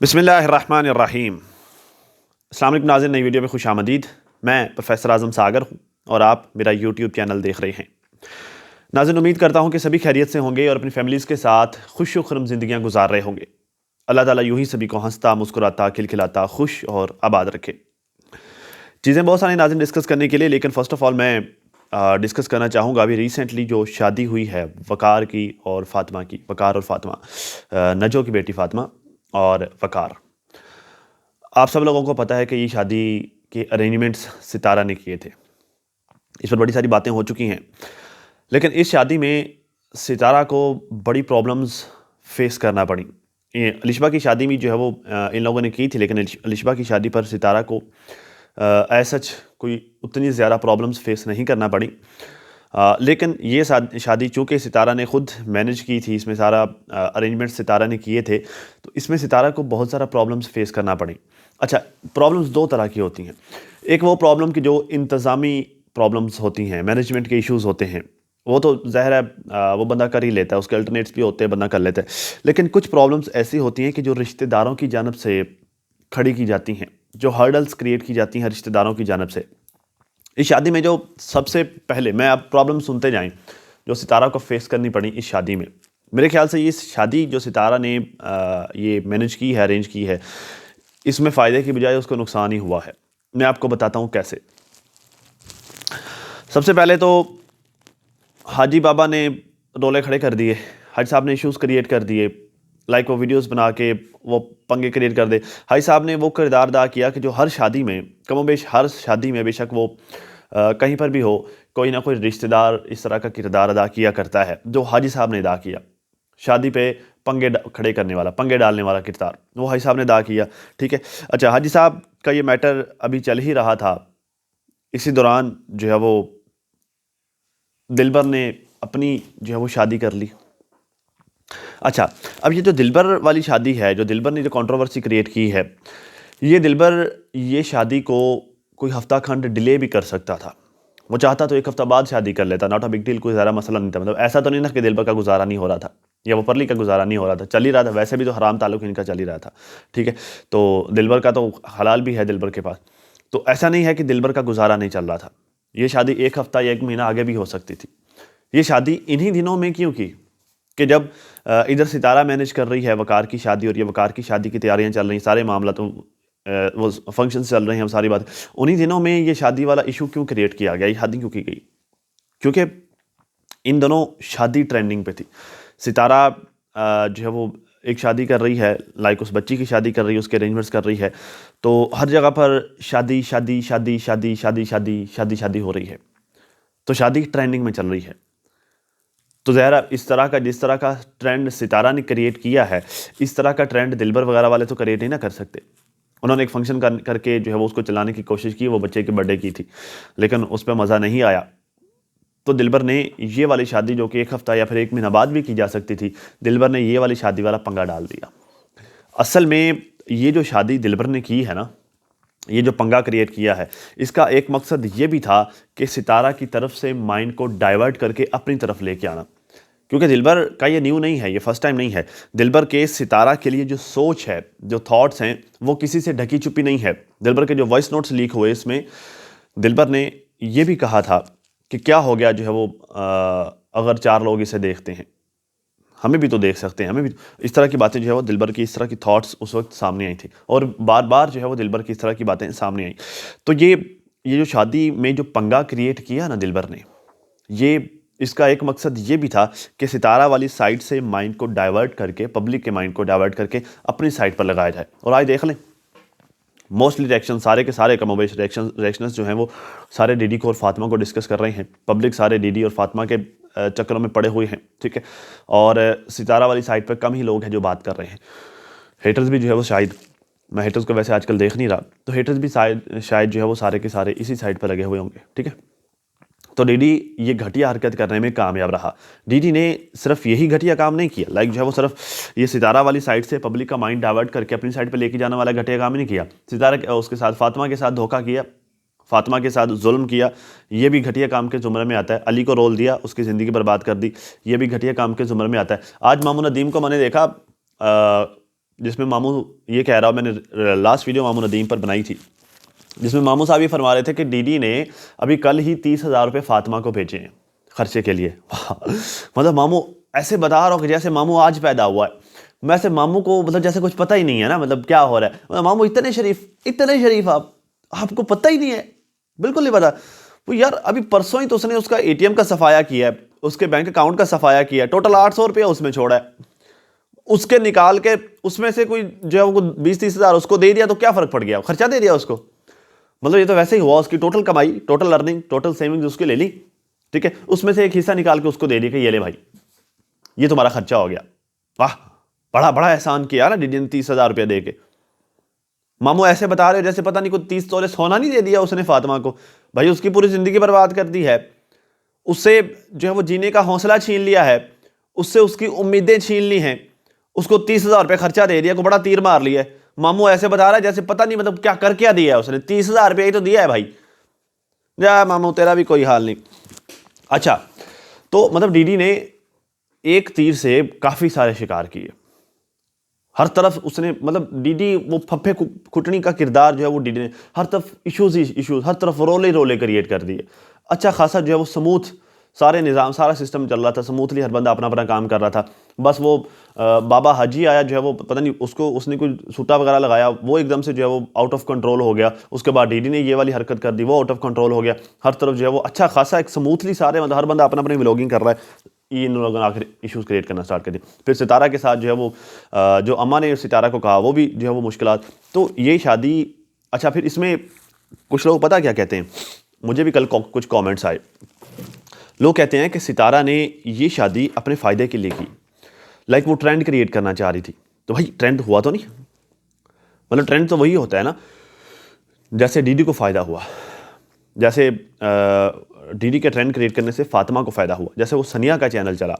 बिस्मिल्लाहिर्रहमानिर्रहीम। अस्सलाम वालेकुम नाज़रीन, नई वीडियो में खुश आमदीद। मैं प्रोफेसर आज़म सागर हूँ और आप मेरा यूट्यूब चैनल देख रहे हैं। नाज़रीन, उम्मीद करता हूँ कि सभी खैरियत से होंगे और अपनी फैमिलीज़ के साथ खुश खुरम ज़िंदगियाँ गुजार रहे होंगे। अल्लाह ताला यूँ ही सभी को हंसता, मुस्कुराता, खिलखिलाता, खुश और आबाद रखे। चीज़ें बहुत सारी नाज़रीन डिस्कस करने के लिए, लेकिन फ़र्स्ट ऑफ़ ऑल मैं डिस्कस करना चाहूँगा अभी रिसेंटली जो शादी हुई है वक़ार की और फ़ातिमा की। वक़ार और फ़ातिमा, नजो की बेटी फ़ातिमा और वक़ार। आप सब लोगों को पता है कि ये शादी के अरेंजमेंट्स सितारा ने किए थे। इस पर बड़ी सारी बातें हो चुकी हैं, लेकिन इस शादी में सितारा को बड़ी प्रॉब्लम्स फेस करना पड़ी। ये अलिशबा की शादी भी जो है वो इन लोगों ने की थी, लेकिन अलिशबा की शादी पर सितारा को एज़ सच कोई उतनी ज़्यादा प्रॉब्लम्स फेस नहीं करना पड़ी। लेकिन ये शादी चूँकि सितारा ने ख़ुद मैनेज की थी, इसमें सारा अरेंजमेंट सितारा ने किए थे, तो इसमें सितारा को बहुत सारा प्रॉब्लम्स फेस करना पड़ी। अच्छा, प्रॉब्लम्स दो तरह की होती हैं। एक वो प्रॉब्लम की जो इंतज़ामी प्रॉब्लम्स होती हैं, मैनेजमेंट के इश्यूज़ होते हैं, वो तो ज़ाहिर है वो बंदा कर ही लेता है, उसके अल्टरनेट्स भी होते हैं, बंदा कर लेता है। लेकिन कुछ प्रॉब्लम्स ऐसी होती हैं कि जो रिश्तेदारों की जानिब से खड़ी की जाती हैं, जो हर्डल्स क्रिएट की जाती हैं रिश्तेदारों की जानिब से। इस शादी में जो सबसे पहले, मैं आप प्रॉब्लम सुनते जाएं जो सितारा को फेस करनी पड़ी इस शादी में। मेरे ख्याल से ये शादी जो सितारा ने ये मैनेज की है, अरेंज की है, इसमें फ़ायदे की बजाय उसको नुकसान ही हुआ है। मैं आपको बताता हूँ कैसे। सबसे पहले तो हाजी बाबा ने रोले खड़े कर दिए, हाजी साहब ने इश्यूज़ क्रिएट कर दिए, लाइक वो वीडियोस बना के वो पंगे क्रिएट कर दे। हाजी साहब ने वो किरदार अदा किया कि जो हर शादी में, कमोबेश हर शादी में, बेशक वो कहीं पर भी हो, कोई ना कोई रिश्तेदार इस तरह का किरदार अदा किया करता है, जो हाजी साहब ने अदा किया। शादी पे पंगे खड़े करने वाला, पंगे डालने वाला किरदार वो हाजी साहब ने अदा किया। ठीक है। अच्छा, हाजी साहब का ये मैटर अभी चल ही रहा था, इसी दौरान जो है वो दिलबर ने अपनी जो है वो शादी कर ली। अच्छा, अब ये जो दिलबर वाली शादी है, जो दिलबर ने जो कंट्रोवर्सी क्रिएट की है, ये दिलबर ये शादी को कोई हफ्ता खंड डिले भी कर सकता था। वो चाहता तो 1 हफ्ता बाद शादी कर लेता, नॉट अ बिग डील, कोई ज़्यादा मसला नहीं था। मतलब ऐसा तो नहीं ना कि दिलबर का गुजारा नहीं हो रहा था या वो परली का गुजारा नहीं हो रहा था, चल ही रहा था। वैसे भी तो हराम ताल्लुक इनका चल ही रहा था। ठीक है। तो दिलबर का तो हलाल भी है दिलबर के पास, तो ऐसा नहीं है कि दिलबर का गुजारा नहीं चल रहा था। ये शादी 1 हफ्ता या 1 महीना आगे भी हो सकती थी। ये शादी इन्हीं दिनों में क्यों की कि जब इधर सितारा मैनेज कर रही है वकार की शादी, और ये वकार की शादी की तैयारियां चल रही, सारे मामला तो वो फंक्शन चल रहे हैं, हम सारी बात, उन्हीं दिनों में ये शादी वाला इशू क्यों क्रिएट किया गया, ये शादी क्यों की गई? क्योंकि इन दोनों शादी ट्रेंडिंग पे थी। सितारा जो है वो एक शादी कर रही है, लाइक उस बच्ची की शादी कर रही है, उसके अरेंजमेंट्स कर रही है, तो हर जगह पर शादी शादी शादी शादी शादी शादी शादी शादी हो रही है, तो शादी ट्रेंडिंग में चल रही है। तो ज़ाहिर इस तरह का, जिस तरह का ट्रेंड सितारा ने क्रिएट किया है, इस तरह का ट्रेंड दिलबर वगैरह वाले तो क्रिएट नहीं ना कर सकते। उन्होंने एक फंक्शन करके जो है वो उसको चलाने की कोशिश की, वो बच्चे के बर्थडे की थी, लेकिन उस पर मज़ा नहीं आया। तो दिलबर ने ये वाली शादी, जो कि 1 हफ्ता या फिर 1 महीना बाद भी की जा सकती थी, दिलबर ने ये वाली शादी वाला पंगा डाल दिया। असल में ये जो शादी दिलबर ने की है ना, ये जो पंगा क्रिएट किया है, इसका एक मकसद ये भी था कि सितारा की तरफ से माइंड को डाइवर्ट करके अपनी तरफ लेके आना। क्योंकि दिलबर का ये न्यू नहीं है, ये फर्स्ट टाइम नहीं है। दिलबर के सितारा के लिए जो सोच है, जो थॉट्स हैं, वो किसी से ढकी छुपी नहीं है। दिलबर के जो वॉइस नोट्स लीक हुए, इसमें दिलबर ने ये भी कहा था कि क्या हो गया जो है वो अगर 4 लोग इसे देखते हैं, हमें भी तो देख सकते हैं, हमें भी इस तरह की बातें जो है वो दिलबर की, इस तरह की थॉट्स उस वक्त सामने आई थी, और बार बार जो है वो दिलबर की इस तरह की बातें सामने आई। तो ये जो शादी में जो पंगा क्रिएट किया ना दिलबर ने, ये इसका एक मकसद ये भी था कि सितारा वाली साइड से माइंड को डाइवर्ट करके, पब्लिक के माइंड को डाइवर्ट करके अपनी साइड पर लगाया जाए। और आज देख लें, मोस्टली रिएक्शन सारे के सारे कमोबेश रिएक्शंस जो हैं वो सारे डीडी को और फातिमा को डिस्कस कर रहे हैं। पब्लिक सारे डीडी और फातिमा के चक्करों में पड़े हुए हैं। ठीक है। और सितारा वाली साइड पर कम ही लोग हैं जो बात कर रहे हैं। हेटर्स भी जो है वो शायद, मैं हेटर्स को वैसे आजकल देख नहीं रहा, तो हेटर्स भी शायद जो है वो सारे के सारे इसी साइड पर लगे हुए होंगे। ठीक है। तो डीडी ये घटिया हरकत करने में कामयाब रहा। डीडी ने सिर्फ यही घटिया काम नहीं किया, लाइक जो है वो सिर्फ ये सितारा वाली साइड से पब्लिक का माइंड डाइवर्ट करके अपनी साइड पे लेके जाने वाला घटिया काम ही नहीं किया। सितारा उसके साथ फातिमा के साथ धोखा किया, फातिमा के साथ जुल्म किया, ये भी घटिया काम के ज़ुमरे में आता है। अली को रोल दिया, उसकी ज़िंदगी बर्बाद कर दी, ये भी घटिया काम के ज़ुमरे में आता है। आज मामून नदीम को मैंने देखा, जिसमें मामू ये कह रहा हूँ, मैंने लास्ट वीडियो मामू नदीम पर बनाई थी, जिसमें मामू साहब ये फरमा रहे थे कि डीडी ने अभी कल ही 30,000 रुपये फातिमा को भेजे हैं खर्चे के लिए। वाह, मतलब मामू ऐसे बता रहा हो कि जैसे मामू आज पैदा हुआ है। वैसे मामू को मतलब जैसे कुछ पता ही नहीं है ना, मतलब क्या हो रहा है। मतलब मामू इतने शरीफ आपको पता ही नहीं है, बिल्कुल नहीं पता। वो यार अभी परसों ही तो उसने उसका एटीएम का सफाया किया है, उसके बैंक अकाउंट का सफाया किया है, टोटल 800 रुपया उसमें छोड़ा है। उसके निकाल के उसमें से कोई जो है वो 20-30 हज़ार उसको दे दिया तो क्या फ़र्क पड़ गया, खर्चा दे दिया उसको। मतलब ये तो वैसे ही हुआ, उसकी टोटल कमाई, टोटल अर्निंग, टोटल सेविंग्स उसकी ले ली, ठीक है, उसमें से एक हिस्सा निकाल के उसको दे दी कि ये ले भाई, ये तुम्हारा खर्चा हो गया। वाह, बड़ा बड़ा एहसान किया ना डीडी ने 30,000 रुपया दे के। मामू ऐसे बता रहे हो जैसे पता नहीं कोई 30 तोले सोना नहीं दे दिया उसने फातिमा को। भाई उसकी पूरी ज़िंदगी बर्बाद कर दी है, उससे जो है वो जीने का हौसला छीन लिया है, उससे उसकी उम्मीदें छीन ली हैं, उसको 30,000 रुपये खर्चा दे दिया, को बड़ा तीर मार लिया है। मामू ऐसे बता रहा है जैसे पता नहीं मतलब क्या दिया है उसने। 30,000 रुपये ही तो दिया है भाई। जा मामू, तेरा भी कोई हाल नहीं। अच्छा, तो मतलब डीडी ने एक तीर से काफ़ी सारे शिकार किए, हर तरफ उसने, मतलब डीडी वो फप्पे कुटनी का किरदार जो है वो डीडी ने हर तरफ इश्यूज ही इश्यूज, हर तरफ रोले क्रिएट कर दिए। अच्छा खासा जो है वो स्मूथ सारे निज़ाम, सारा सिस्टम चल रहा था स्मूथली, हर बंदा अपना अपना काम कर रहा था। बस वो बाबा हाजी आया जो है वो पता नहीं उसको उसने कोई सूटा वगैरह लगाया, वो एकदम से जो है वो आउट ऑफ कंट्रोल हो गया। उसके बाद डीडी ने ये वाली हरकत कर दी, वो आउट ऑफ कंट्रोल हो गया। हर तरफ जो है वो अच्छा खासा एक स्मूथली सारे, मतलब हर बंदा अपना अपनी व्लॉगिंग कर रहा है। ये इन लोगों ने आखिर इश्यूज़ क्रिएट करना स्टार्ट कर दी। फिर सितारा के साथ जो है वो जो अम्मा ने सितारा को कहा वो भी जो है वो मुश्किलात। तो ये शादी, अच्छा फिर इसमें कुछ लोग पता क्या कहते हैं, मुझे भी कल कुछ कमेंट्स आए, लोग कहते हैं कि सितारा ने ये शादी अपने फ़ायदे के लिए की, लाइक वो ट्रेंड क्रिएट करना चाह रही थी। तो भाई ट्रेंड हुआ तो नहीं, मतलब ट्रेंड तो वही होता है ना, जैसे डीडी को फ़ायदा हुआ, जैसे डीडी के ट्रेंड क्रिएट करने से फातिमा को फ़ायदा हुआ, जैसे वो सनिया का चैनल चला,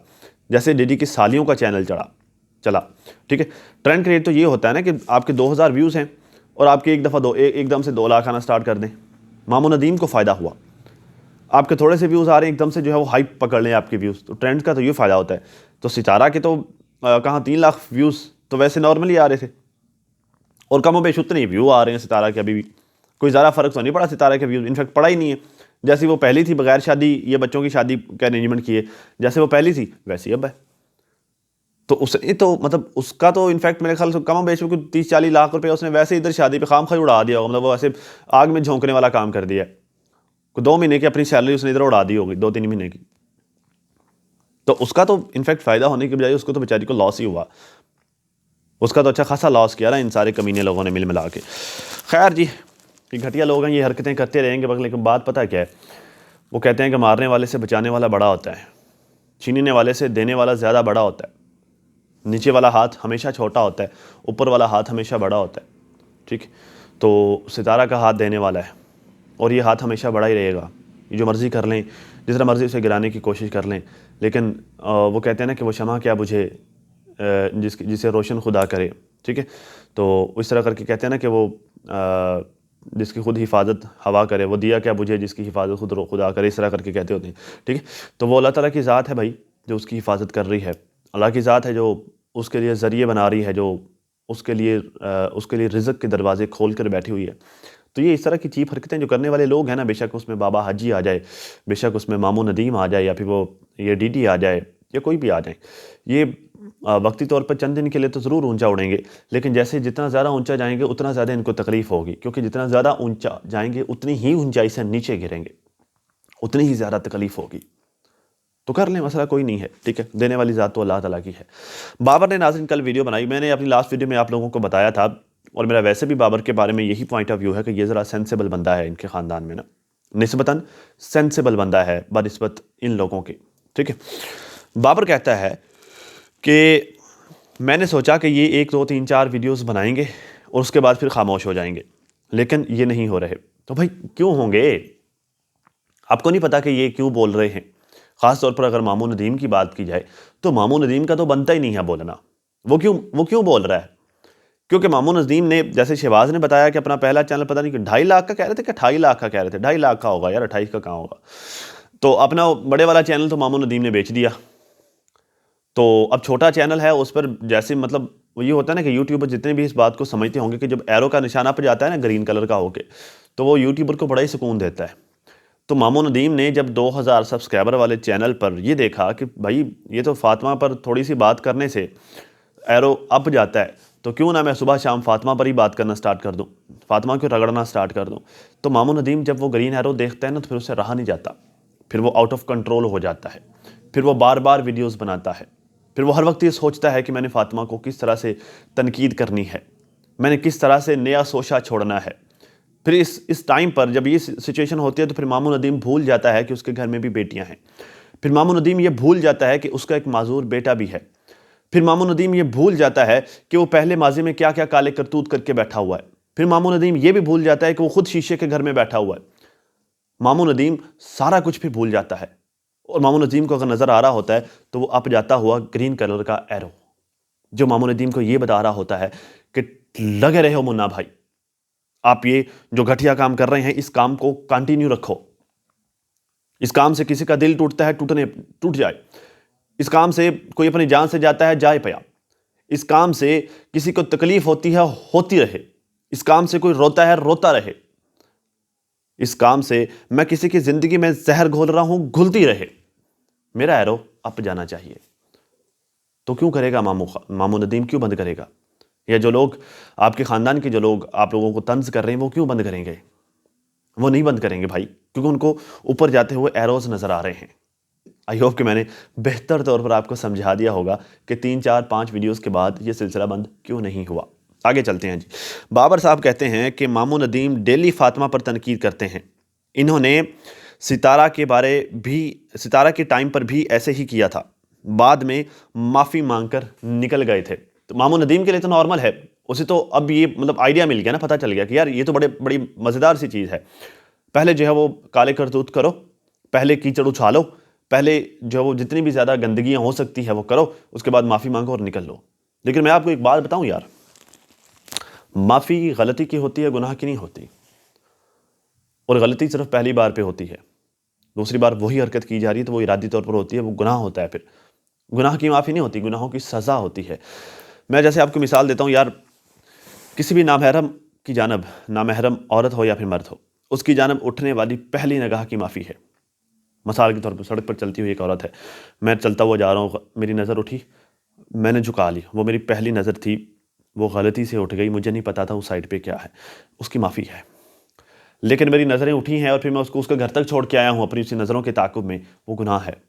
जैसे डीडी की सालियों का चैनल चला, ठीक है। ट्रेंड क्रिएट तो ये होता है ना कि आपके 2,000 व्यूज़ हैं और आपके एकदम से 2 लाख आना स्टार्ट कर दें। मामू नदीम को फ़ायदा हुआ, आपके थोड़े से व्यूज़ आ रहे हैं, एकदम से जो है वो हाइप पकड़ लें आपके व्यूज़। तो ट्रेंड का तो ये फ़ायदा होता है। तो सितारा के तो कहाँ 3 लाख व्यूज़ तो वैसे नॉर्मली आ रहे थे, और कमो बेश उतने ही व्यू आ रहे हैं सितारा के। अभी भी कोई ज़्यादा फ़र्क तो नहीं पड़ा सितारा के व्यूज़, इनफैक्ट पड़ा ही नहीं है। जैसी वो पहली थी बगैर शादी ये बच्चों की शादी का अरेंजमेंट किए, जैसे वो पहली थी वैसी अब है। तो उसने तो मतलब उसका तो इनफैक्ट मेरे ख्याल से कम बेच में 30-40 लाख रुपये उसने वैसे इधर शादी पे खाम खा उड़ा दिया होगा। मतलब वो ऐसे आग में झोंकने वाला काम कर दिया है। 2 महीने की अपनी सैलरी उसने इधर उड़ा दी होगी, 2-3 महीने की। तो उसका तो इनफैक्ट फ़ायदा होने के बजाय उसको तो बेचारी को लॉस ही हुआ। उसका तो अच्छा खासा लॉस किया ना इन सारे कमीने लोगों ने मिल मिला के। खैर जी, ये घटिया लोग हैं, ये हरकतें करते रहेंगे। बस लेकिन बात पता है क्या है, वो कहते हैं कि मारने वाले से बचाने वाला बड़ा होता है, छीनने वाले से देने वाला ज़्यादा बड़ा होता है, नीचे वाला हाथ हमेशा छोटा होता है, ऊपर वाला हाथ हमेशा बड़ा होता है, ठीक। तो सितारा का हाथ देने वाला है और ये हाथ हमेशा बड़ा ही रहेगा। ये जो मर्ज़ी कर लें, जिस तरह मर्ज़ी उसे गिराने की कोशिश कर लें, लेकिन वो कहते हैं ना कि वो शमा क्या बुझे जिसे रोशन खुदा करे, ठीक है। तो इस तरह करके कहते हैं ना कि वो जिसकी खुद हिफाजत हवा करे, वो दिया क्या बुझे जिसकी हिफाजत खुदा करे, इस तरह करके कहते होते हैं, ठीक है। तो वो अल्लाह ताला की ज़ात है भाई जो उसकी हिफाजत कर रही है, अल्लाह की ज़ात है जो उसके लिए ज़रिए बना रही है, जो उसके लिए रिज़्क़ के दरवाज़े खोल कर बैठी हुई है। तो ये इस तरह की चीप हरकतें जो करने वाले लोग हैं ना, बेशक उसमें बाबा हाजी आ जाए, बेशक उसमें मामू नदीम आ जाए, या फिर वो ये डीडी आ जाए, या कोई भी आ जाए, ये वक्ती तौर पर चंद दिन के लिए तो ज़रूर ऊंचा उड़ेंगे, लेकिन जैसे जितना ज़्यादा ऊंचा जाएंगे उतना ज़्यादा इनको तकलीफ़ होगी, क्योंकि जितना ज़्यादा ऊंचा जाएंगे उतनी ही ऊंचाई से नीचे गिरेंगे, उतनी ही ज़्यादा तकलीफ़ होगी। तो कर लें, मसला कोई नहीं है, ठीक है। देने वाली ज़ात तो अल्लाह ताला की है। बाबर ने नाज़रीन कल वीडियो बनाई, मैंने अपनी लास्ट वीडियो में आप लोगों को बताया था, और मेरा वैसे भी बाबर के बारे में यही पॉइंट ऑफ व्यू है कि ये ज़रा सेंसिबल बंदा है इनके ख़ानदान में ना, निस्बतन सेंसिबल बंदा है बनिस्बत इन लोगों के, ठीक है। बाबर कहता है कि मैंने सोचा कि ये 1 2 3 4 वीडियोस बनाएंगे और उसके बाद फिर खामोश हो जाएंगे, लेकिन ये नहीं हो रहे। तो भाई क्यों होंगे? आपको नहीं पता कि ये क्यों बोल रहे हैं? ख़ास तौर पर अगर मामू नदीम की बात की जाए तो मामू नदीम का तो बनता ही नहीं है बोलना। वो क्यों बोल रहा है? क्योंकि मामू नदीम ने, जैसे शहबाज ने बताया कि अपना पहला चैनल पता नहीं कि 2.5 लाख का कह रहे थे कि 28 लाख का कह रहे थे, 2.5 लाख का होगा यार, 28 का कहाँ होगा। तो अपना बड़े वाला चैनल तो मामू नदीम ने बेच दिया। तो अब छोटा चैनल है, उस पर जैसे मतलब वो ये होता है ना कि यूट्यूबर जितने भी इस बात को समझते होंगे कि जब एरो का निशाना पर जाता है ना ग्रीन कलर का होके, तो वो यूट्यूबर को बड़ा ही सुकून देता है। तो मामू नदीम ने जब 2000 सब्सक्राइबर वाले चैनल पर ये देखा कि भाई ये तो फातिमा पर थोड़ी सी बात करने से एरो अप जाता है, तो क्यों ना मैं सुबह शाम फातिमा पर ही बात करना स्टार्ट कर दूं, फातिमा को रगड़ना स्टार्ट कर दूं। तो मामू नदीम जब वो ग्रीन एरो देखता है ना, तो फिर उससे रहा नहीं जाता, फिर वो आउट ऑफ कंट्रोल हो जाता है, फिर वो बार बार वीडियोज़ बनाता है, फिर वो हर वक्त ये सोचता है कि मैंने फातिमा को किस तरह से तनकीद करनी है, मैंने किस तरह से नया सोशा छोड़ना है। फिर इस टाइम पर जब ये सिचुएशन होती है, तो फिर मामू नदीम भूल जाता है कि उसके घर में भी बेटियां हैं। फिर मामू नदीम ये भूल जाता है कि उसका एक माजूर बेटा भी है। फिर मामू नदीम ये भूल जाता है कि वो पहले माजी में क्या क्या काले करतूत करके बैठा हुआ है। फिर मामू नदीम ये भी भूल जाता है कि वो खुद शीशे के घर में बैठा हुआ है। मामू नदीम सारा कुछ भी भूल जाता है, और मामू नदीम को अगर नज़र आ रहा होता है तो वो अप जाता हुआ ग्रीन कलर का एरो, जो मामू नदीम को ये बता रहा होता है कि लगे रहे हो मुन्ना भाई, आप ये जो घटिया काम कर रहे हैं इस काम को कंटिन्यू रखो, इस काम से किसी का दिल टूटता है टूट जाए, इस काम से कोई अपनी जान से जाता है जाए पया, इस काम से किसी को तकलीफ होती है होती रहे, इस काम से कोई रोता है रोता रहे, इस काम से मैं किसी की जिंदगी में जहर घोल रहा हूं घुलती रहे, मेरा एरो अप जाना चाहिए। तो क्यों करेगा मामू नदीम, क्यों बंद करेगा? या जो लोग आपके ख़ानदान के जो लोग आप लोगों को तंज कर रहे हैं वो क्यों बंद करेंगे? वो नहीं बंद करेंगे भाई, क्योंकि उनको ऊपर जाते हुए एरोज नज़र आ रहे हैं। आई होप कि मैंने बेहतर तौर पर आपको समझा दिया होगा कि 3 4 5 वीडियोस के बाद ये सिलसिला बंद क्यों नहीं हुआ। आगे चलते हैं जी। बाबर साहब कहते हैं कि मामू नदीम डेली फातिमा पर तनकीद करते हैं। इन्होंने सितारा सितारा के टाइम पर भी ऐसे ही किया था, बाद में माफ़ी मांगकर निकल गए थे। तो मामू नदीम के लिए तो नॉर्मल है, उसे तो अब ये मतलब आइडिया मिल गया ना, पता चल गया कि यार ये तो बड़ी मज़ेदार सी चीज़ है। पहले जो है वो काले करतूत करो, पहले कीचड़ उछालो, पहले जो है वो जितनी भी ज़्यादा गंदगियाँ हो सकती है वो करो, उसके बाद माफ़ी मांगो और निकल लो। लेकिन मैं आपको एक बात बताऊँ यार, माफ़ी गलती की होती है, गुनाह की नहीं होती। और गलती सिर्फ पहली बार पे होती है, दूसरी बार वही हरकत की जा रही है तो वो इरादी तौर पर होती है, वो गुनाह होता है। फिर गुनाह की माफ़ी नहीं होती, गुनाहों की सज़ा होती है। मैं जैसे आपको मिसाल देता हूँ यार, किसी भी नामहरम की जानब, नामहरम औरत हो या फिर मर्द हो, उसकी जानब उठने वाली पहली निगाह की माफ़ी है। मिसाल के तौर पर सड़क पर चलती हुई एक औरत है, मैं चलता हुआ जा रहा हूँ, मेरी नज़र उठी, मैंने झुका ली, वो मेरी पहली नज़र थी, वो गलती से उठ गई, मुझे नहीं पता था उस साइड पे क्या है, उसकी माफ़ी है। लेकिन मेरी नज़रें उठी हैं और फिर मैं उसको उसके घर तक छोड़ के आया हूँ अपनी उसी नज़रों के ताक़ुब में, वो गुनाह है।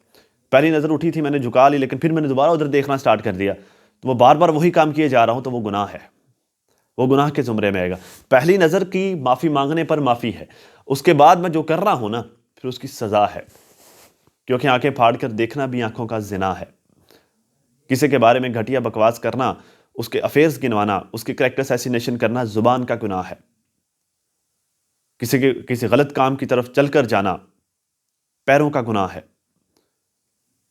पहली नज़र उठी थी, मैंने झुका ली, लेकिन फिर मैंने दोबारा उधर देखना स्टार्ट कर दिया, तो वो बार बार वही काम किए जा रहा हूँ, तो वो गुनाह है, वो गुनाह के ज़ुमरे में आएगा। पहली नज़र की माफ़ी मांगने पर माफ़ी है, उसके बाद मैं जो कर रहा हूँ ना, फिर उसकी सज़ा है, क्योंकि आंखें फाड़ कर देखना भी आंखों का ज़िना है। किसी के बारे में घटिया बकवास करना, उसके अफेयर्स गिनवाना, उसके कैरेक्टर असैसिनेशन करना ज़ुबान का गुनाह है। किसी गलत काम की तरफ चलकर जाना पैरों का गुनाह है,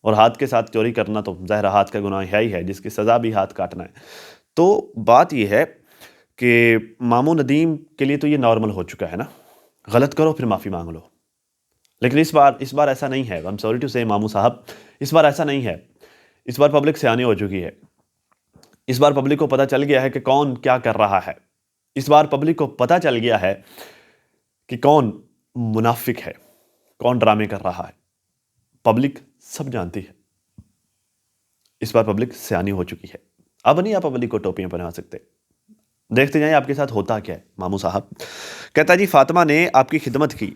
और हाथ के साथ चोरी करना तो ज़ाहिर हाथ का गुनाह है ही है, जिसकी सज़ा भी हाथ काटना है। तो बात यह है कि मामू नदीम के लिए तो ये नॉर्मल हो चुका है ना, गलत करो फिर माफ़ी मांग लो। लेकिन इस बार ऐसा नहीं है। आई एम सॉरी टू से मामू साहब, इस बार ऐसा नहीं है। इस बार पब्लिक सियानी हो चुकी है। इस बार पब्लिक को पता चल गया है कि कौन क्या कर रहा है। इस बार पब्लिक को पता चल गया है कि कौन मुनाफिक है, कौन ड्रामे कर रहा है। पब्लिक सब जानती है। इस बार पब्लिक सियानी हो चुकी है। अब नहीं आप पब्लिक को टोपियां पहना सकते। देखते जाएं आपके साथ होता क्या है। मामू साहब कहता है जी, फातिमा ने आपकी खिदमत की,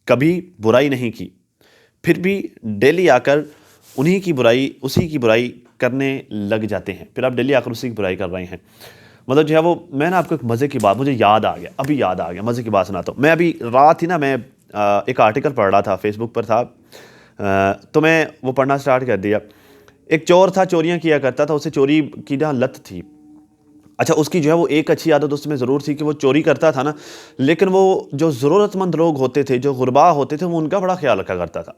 कभी बुराई नहीं की, फिर भी डेली आकर उसी की बुराई करने लग जाते हैं। फिर आप डेली आकर उसी की बुराई कर रहे हैं। मतलब जो है वो, मैं ना आपको एक मज़े की बात, मुझे याद आ गया, अभी याद आ गया, मज़े की बात सुनाता हूँ। मैं अभी रात ही ना, मैं एक आर्टिकल पढ़ रहा था, फेसबुक पर था, तो मैं वो पढ़ना स्टार्ट कर दिया। एक चोर था, चोरियाँ किया करता था, उसे चोरी की ना लत थी। अच्छा, उसकी जो है वो एक अच्छी आदत उसमें ज़रूर थी कि वो चोरी करता था ना, लेकिन वो जो ज़रूरतमंद लोग होते थे, जो गुरबा होते थे, वो उनका बड़ा ख्याल रखा करता था।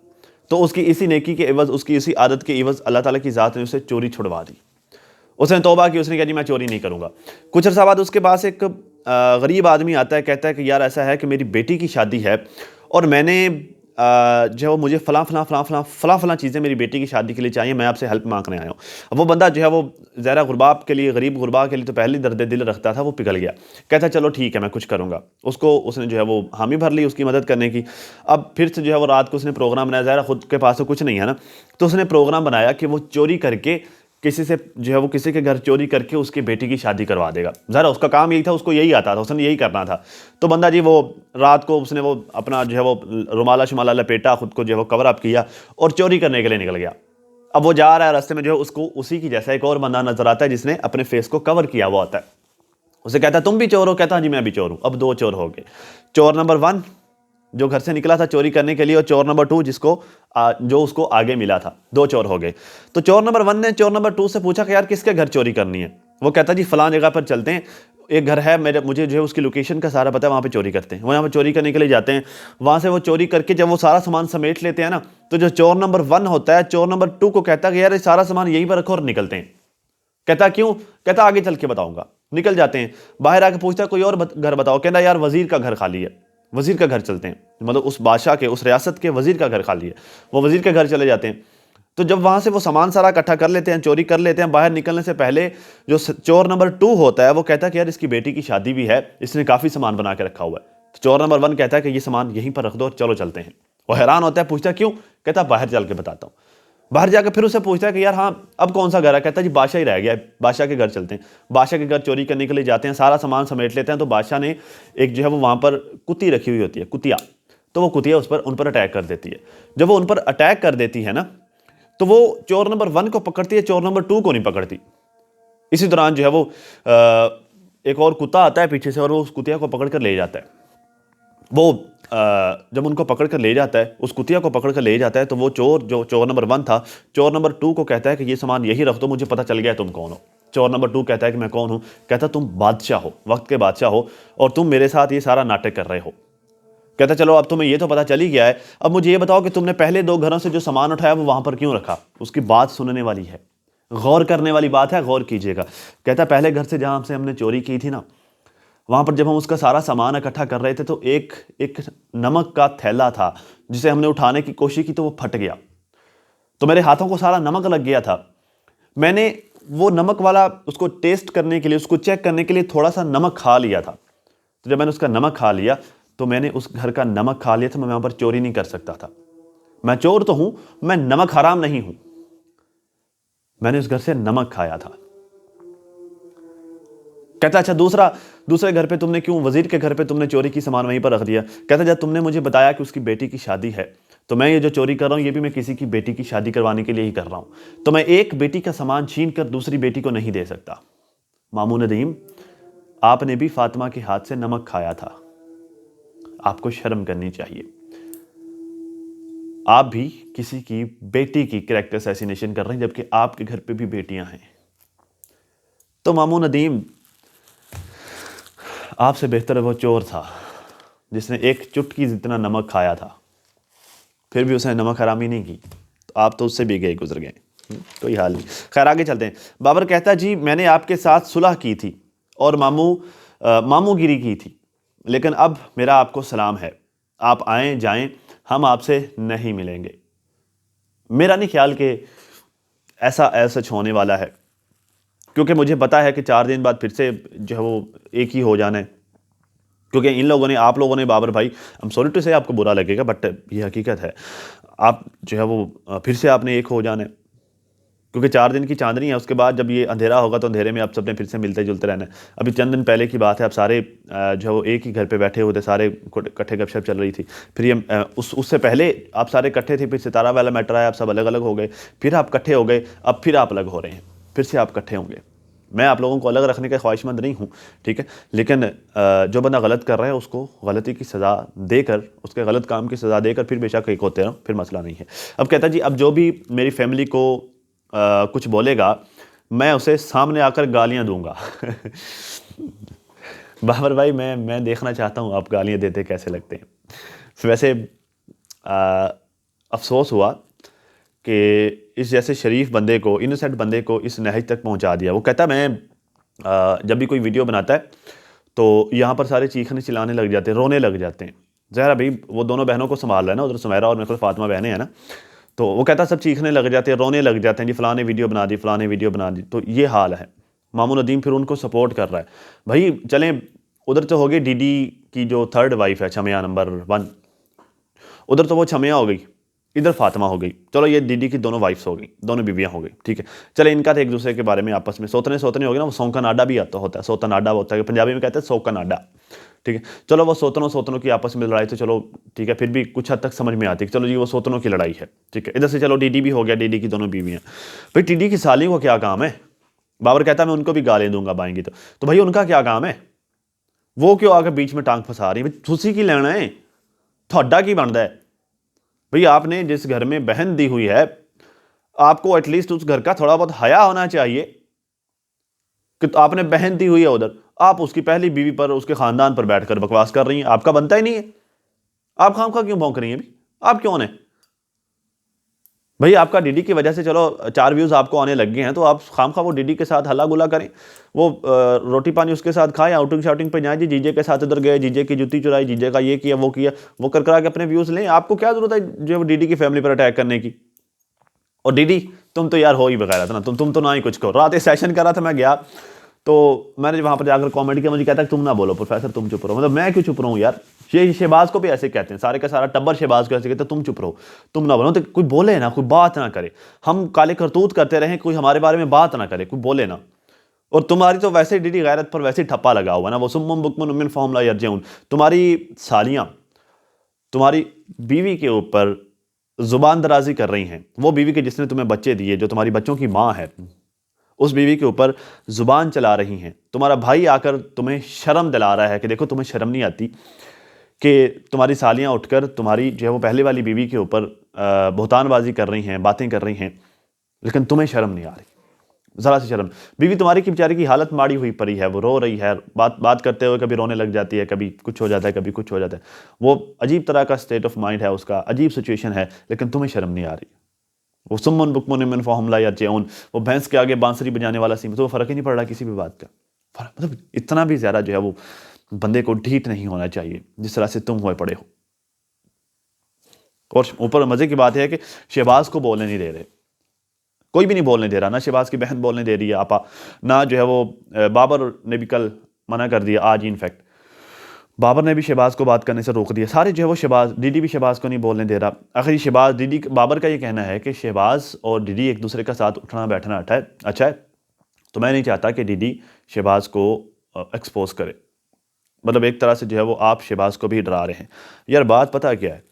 तो उसकी इसी नेकी के एवज़, उसकी इसी आदत के एवज़ अल्लाह ताला की ज़ात ने उसे चोरी छुड़वा दी। उसने तौबा की, उसने कहा जी मैं चोरी नहीं करूँगा। कुछ अर्सा बाद उसके पास एक गरीब आदमी आता है, कहता है कि यार ऐसा है कि मेरी बेटी की शादी है और मैंने जो है वो मुझे फ़लाँ चीज़ें मेरी बेटी की शादी के लिए चाहिए, मैं आपसे हेल्प मांगने आया हूँ। अब वो बंदा जो है वो ज़ाहिर गुरबाब के लिए, गरीब गुरबा के लिए तो पहले ही दर्द दिल रखता था, वो पिघल गया। कहता चलो ठीक है मैं कुछ करूँगा। उसने जो है वो हामी भर ली उसकी मदद करने की। अब फिर से जो है वो रात को उसने प्रोग्राम बनाया, ज़ाहिर खुद के पास तो कुछ नहीं है ना, तो उसने प्रोग्राम बनाया कि वो चोरी करके किसी से जो है वो किसी के घर चोरी करके उसकी बेटी की शादी करवा देगा। ज़रा उसका काम यही था, उसको यही आता था, उसने यही करना था। तो बंदा जी वो रात को उसने वो अपना जो है वो रुमाला शुमाला लपेटा, खुद को जो है वो कवर अप किया और चोरी करने के लिए निकल गया। अब वो जा रहा है, रास्ते में जो है उसको उसी की जैसा एक और बंदा नजर आता है जिसने अपने फेस को कवर किया हुआ होता है। उसे कहता है तुम भी चोर हो? कहता हाँ जी मैं भी चोर हूँ। अब दो चोर हो गए, चोर नंबर 1 जो घर से निकला था चोरी करने के लिए, और चोर नंबर 2 जो उसको आगे मिला था। दो चोर हो गए। तो चोर नंबर 1 ने चोर नंबर 2 से पूछा कि यार किसके घर चोरी करनी है? वो कहता जी फलां जगह पर चलते हैं, एक घर है मुझे जो है उसकी लोकेशन का सारा पता है, वहाँ पे चोरी करते हैं। वो यहाँ पे चोरी करने के लिए जाते हैं। वहाँ से वो चोरी करके जब वो सारा सामान समेट लेते हैं ना, तो जो चोर नंबर 1 होता है चोर नंबर 2 को कहता है कि यार ये सारा सामान यहीं पर रखो और निकलते हैं। कहता क्यों? कहता आगे चल के बताऊंगा। निकल जाते हैं। बाहर आके पूछता कोई और घर बताओ। कहता यार वजीर का घर खाली है, वजीर का घर चलते हैं। मतलब उस बादशाह के, उस रियासत के वजीर का घर खाली है, वो वजीर के घर चले जाते हैं। तो जब वहां से वो सामान सारा इकट्ठा कर लेते हैं, चोरी कर लेते हैं, बाहर निकलने से पहले जो चोर नंबर 2 होता है वो कहता है कि यार इसकी बेटी की शादी भी है, इसने काफी सामान बना के रखा हुआ है। तो चोर नंबर 1 कहता है कि ये सामान यहीं पर रख दो, चलो चलते हैं। वो हैरान होता है, पूछता क्यों? कहता बाहर चल के बताता हूँ। बाहर जाकर फिर उससे पूछता है कि यार हाँ अब कौन सा घर है? कहता है जी बादशाह ही रह गया है, बादशाह के घर चलते हैं। बादशाह के घर चोरी करने के लिए जाते हैं, सारा सामान समेट लेते हैं। तो बादशाह ने एक जो है वो वहां पर कुत्ती रखी हुई होती है, कुतिया। तो वो कुतिया उन पर अटैक कर देती है। जब वो उन पर अटैक कर देती है ना, तो वो चोर नंबर 1 को पकड़ती है, चोर नंबर 2 को नहीं पकड़ती। इसी दौरान जो है वो एक और कुत्ता आता है पीछे से और वो उस कुतिया को पकड़ कर ले जाता है। वो जब उनको पकड़ कर ले जाता है, उस कुतिया को पकड़ कर ले जाता है, तो वो जो चोर नंबर 1 था, चोर नंबर 2 को कहता है कि ये सामान यही रख दो, मुझे पता चल गया तुम कौन हो। चोर नंबर 2 कहता है कि मैं कौन हूं? कहता तुम बादशाह हो, वक्त के बादशाह हो, और तुम मेरे साथ ये सारा नाटक कर रहे हो। कहता चलो अब तुम्हें ये तो पता चल ही गया है, अब मुझे ये बताओ कि तुमने पहले 2 घरों से जो सामान उठाया वो वहां पर क्यों रखा? उसकी बात सुनने वाली है, गौर करने वाली बात है, गौर कीजिएगा। कहता पहले घर से जहां से हमने चोरी की थी ना, वहां पर जब हम उसका सारा सामान इकट्ठा कर रहे थे तो एक नमक का थैला था जिसे हमने उठाने की कोशिश की तो वो फट गया, तो मेरे हाथों को सारा नमक लग गया था। मैंने वो नमक वाला उसको टेस्ट करने के लिए, उसको चेक करने के लिए थोड़ा सा नमक खा लिया था। तो जब मैंने उसका नमक खा लिया तो मैंने उस घर का नमक खा लिया था, मैं वहां पर चोरी नहीं कर सकता था। मैं चोर तो हूं, मैं नमक हराम नहीं हूं। मैंने उस घर से नमक खाया था। कहता अच्छा दूसरे घर पे तुमने क्यों, वजीर के घर पे तुमने चोरी की सामान वहीं पर रख दिया? कहता जब तुमने मुझे बताया कि उसकी बेटी की शादी है, तो मैं ये जो चोरी कर रहा हूं ये भी मैं किसी की बेटी की शादी करवाने के लिए ही कर रहा हूं, तो मैं एक बेटी का सामान छीन कर दूसरी बेटी को नहीं दे सकता। मामू नदीम, आपने भी फातिमा के हाथ से नमक खाया था, आपको शर्म करनी चाहिए। आप भी किसी की बेटी की कैरेक्टर असैसिनेशन कर रहे हैं जबकि आपके घर पे भी बेटियां हैं। तो मामू नदीम, आपसे बेहतर वो चोर था जिसने एक चुटकी जितना नमक खाया था, फिर भी उसने नमक हरामी नहीं की, तो आप तो उससे भी गए गुजर गए। कोई हाल नहीं। खैर आगे चलते हैं। बाबर कहता जी मैंने आपके साथ सुलह की थी और मामूगिरी की थी, लेकिन अब मेरा आपको सलाम है, आप आएँ जाएं, हम आपसे नहीं मिलेंगे। मेरा नहीं ख्याल कि ऐसा सच होने वाला है, क्योंकि मुझे पता है कि 4 दिन बाद फिर से जो है वो एक ही हो जाना है। क्योंकि आप लोगों ने बाबर भाई, आई एम सॉरी टू से आपको बुरा लगेगा बट ये हकीकत है, आप जो है वो फिर से आपने एक हो जाना है। क्योंकि 4 दिन की चांदनी है, उसके बाद जब ये अंधेरा होगा तो अंधेरे में आप सबने फिर से मिलते जुलते रहना है। अभी चंद दिन पहले की बात है, आप सारे जो है वो एक ही घर पे बैठे हुए थे, सारे इकट्ठे गपशप चल रही थी। फिर ये उससे पहले आप सारे इकट्ठे थे, फिर सितारा वाला मैटर आया, आप सब अलग अलग हो गए, फिर आप इकट्ठे हो गए, अब फिर आप अलग हो रहे हैं, फिर से आप इकट्ठे होंगे। मैं आप लोगों को अलग रखने का ख्वाहिशमंद नहीं हूँ, ठीक है, लेकिन जो बंदा गलत कर रहा है उसको गलती की सज़ा देकर, उसके गलत काम की सज़ा देकर फिर बेशक एक होते रहो, फिर मसला नहीं है। अब कहता जी अब जो भी मेरी फैमिली को कुछ बोलेगा मैं उसे सामने आकर गालियाँ दूंगा। बाबर भाई मैं देखना चाहता हूँ आप गालियाँ देते कैसे लगते हैं। वैसे अफसोस हुआ कि इस जैसे शरीफ बंदे को, इनोसेंट बंदे को इस नहज तक पहुंचा दिया। वो कहता मैं जब भी कोई वीडियो बनाता है तो यहाँ पर सारे चीखने चिल्लाने लग जाते हैं, रोने लग जाते हैं। ज़हरा भाई वो दोनों बहनों को संभाल रहा है ना, उधर सुमैरा और मेरे को फातिमा बहनें हैं ना, तो वो कहता है सब चीखने लग जाते हैं, रोने लग जाते हैं, जी फ़लाँ ने वीडियो बना दी, फ़लाँ ने वीडियो बना दी। तो ये हाल है। मामू नदीम फिर उनको सपोर्ट कर रहा है। भाई चलें, उधर तो हो गई डीडी की जो थर्ड वाइफ है, छमिया नंबर 1, उधर तो वो छमिया हो गई, इधर फातिमा हो गई। चलो ये डीडी की दोनों वाइफ्स हो गई, दोनों बीवियाँ हो गई, ठीक है। चले इनका तो एक दूसरे के बारे में आपस में सोतने सोतने हो गए ना, वो सौका नाडा भी आता होता है, सोता नाडा होता है, पंजाबी में कहते हैं सौका नाडा, ठीक है। चलो वो सोतनों सोतनों की आपस में लड़ाई, तो चलो ठीक है, फिर भी कुछ हद तक समझ में आती है, चलो जी वो सोतनों की लड़ाई है, ठीक है। इधर से चलो डीडी भी हो गया, डीडी की दोनों बीवियाँ। भाई डीडी की सालियों को क्या काम है? बाबर कहता है मैं उनको भी गालें दूंगा बाएंगी तो भाई उनका क्या काम है? वो क्यों आकर बीच में टांग फंसा रही है? भाई तुसी की लेना है, थोड़ा की बनता है? भाई आपने जिस घर में बहन दी हुई है, आपको एटलीस्ट उस घर का थोड़ा बहुत हया होना चाहिए कि तो आपने बहन दी हुई है उधर, आप उसकी पहली बीवी पर, उसके खानदान पर बैठकर बकवास कर रही हैं। आपका बनता ही नहीं है, आप खामखा क्यों भौंक रही हैं? अभी आप क्यों ने भाई, आपका डीडी की वजह से चलो 4 व्यूज़ आपको आने लग गए हैं, तो आप खामखा वो डीडी के साथ हल्ला गुला करें, वो रोटी पानी उसके साथ खाएं, आउटिंग शाउटिंग पे जाएं, जी जीजे के साथ उधर गए, जीजे की जूती चुराई, जीजे का ये किया वो किया, वो कर करा के अपने व्यूज़ लें। आपको क्या जरूरत है जो डीडी की फैमिली पर अटैक करने की? और डीडी तुम तो यार हो ही बगैर था ना, तुम तो ना ही कुछ करो। रात एक सेशन कर रहा था, मैं गया तो मैंने वहाँ पर जाकर कॉमेंट किया, मुझे कहता है तुम ना बोलो प्रोफेसर, तुम चुप रहो। मतलब मैं क्यों चुप रहूँ यार? ये शहबाज को भी ऐसे कहते हैं, सारे का सारा टब्बर शहबाज को ऐसे कहते हैं तुम चुप रहो, तुम ना बोलो। तो कोई बोले ना, कोई बात ना करे, हम काले करतूत करते रहें, कोई हमारे बारे में बात ना करे, कोई बोले ना। और तुम्हारी तो वैसे डीडी गैरत पर वैसे ही ठप्पा लगा हुआ ना, वो सुम्मुम बुकमुन उम्मिन फहम ला यरजिऊन। तुम्हारी सालियाँ तुम्हारी बीवी के ऊपर जुबान दराजी कर रही हैं, वो बीवी के जिसने तुम्हें बच्चे दिए, जो तुम्हारी बच्चों की माँ है, उस बीवी के ऊपर जुबान चला रही हैं। तुम्हारा भाई आकर तुम्हें शर्म दिला रहा है कि देखो तुम्हें शर्म नहीं आती कि तुम्हारी सालियाँ उठकर तुम्हारी जो है वो पहले वाली बीवी के ऊपर बहतानबाजी कर रही हैं, बातें कर रही हैं, लेकिन तुम्हें शर्म नहीं आ रही, ज़रा सी शर्म। बीवी तुम्हारी की बेचारी की हालत माड़ी हुई पड़ी है, वो रो रही है, बात करते हुए कभी रोने लग जाती है, कभी कुछ हो जाता है, कभी कुछ हो जाता है। वो अजीब तरह का स्टेट ऑफ माइंड है उसका, अजीब सिचुएशन है, लेकिन तुम्हें शर्म नहीं आ रही। वो सुम्मुन बुकमुन उम्मिन फहम ला यरजिऊन, वो भैंस के आगे बांसुरी बजाने वाला सीन, तो फ़र्क ही नहीं पड़ रहा किसी भी बात का। मतलब इतना भी ज़्यादा जो है वो बंदे को ढीठ नहीं होना चाहिए जिस तरह से तुम हुए पड़े हो। और ऊपर मज़े की बात है कि शहबाज को बोलने नहीं दे रहे, कोई भी नहीं बोलने दे रहा, ना शहबाज की बहन बोलने दे रही है आपा, ना जो है वो बाबर ने भी कल मना कर दिया, आज ही इनफैक्ट बाबर ने भी शहबाज को बात करने से रोक दिया। सारे जो है वो शहबाज, डीडी भी शहबाज को नहीं बोलने दे रहा। आखिर शहबाज डीडी, बाबर का ये कहना है कि शहबाज और डीडी एक दूसरे का साथ उठना बैठना अच्छा है, तो मैं नहीं चाहता कि डीडी शहबाज को एक्सपोज करे। मतलब एक तरह से जो है वो आप शहबाज को भी डरा रहे हैं। यार बात पता क्या है,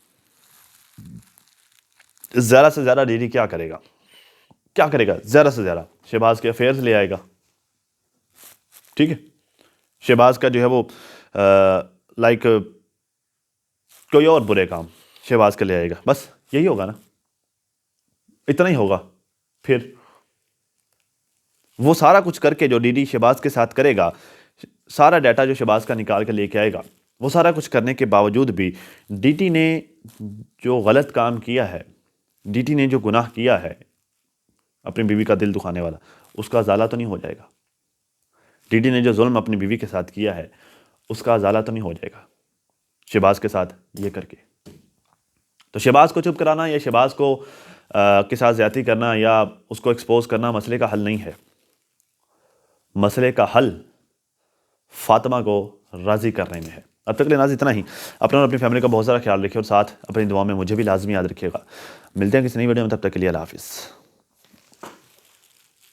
ज़्यादा से ज़्यादा डीडी क्या करेगा, क्या करेगा? ज़्यादा से ज़्यादा शहबाज के अफेयर्स ले आएगा, ठीक है। शहबाज का जो है वो लाइक कोई और बुरे काम शहबाज के ले आएगा, बस यही होगा ना, इतना ही होगा। फिर वो सारा कुछ करके जो डीडी शहबाज के साथ करेगा, सारा डाटा जो शहबाज का निकाल के लेके आएगा, वो सारा कुछ करने के बावजूद भी डीडी ने जो गलत काम किया है, डीडी ने जो गुनाह किया है अपनी बीवी का दिल दुखाने वाला, उसका अजाला तो नहीं हो जाएगा। डीडी ने जो जुल्म अपनी बीवी के साथ किया है, उसका अजाला तो नहीं हो जाएगा शहबाज के साथ ये करके। तो शहबाज को चुप कराना या शहबाज को के साथ ज़्यादती करना या उसको एक्सपोज करना मसले का हल नहीं है। मसले का हल फातिमा को राज़ी करने में है। अब तक के लिए नाज़ इतना ही। अपना और अपनी फैमिली का बहुत सारा ख्याल रखिए और साथ अपनी दुआ में मुझे भी लाजमी याद रखिएगा। मिलते हैं किसी नई वीडियो में, तब तक के लिए अल्लाह हाफ़िज़।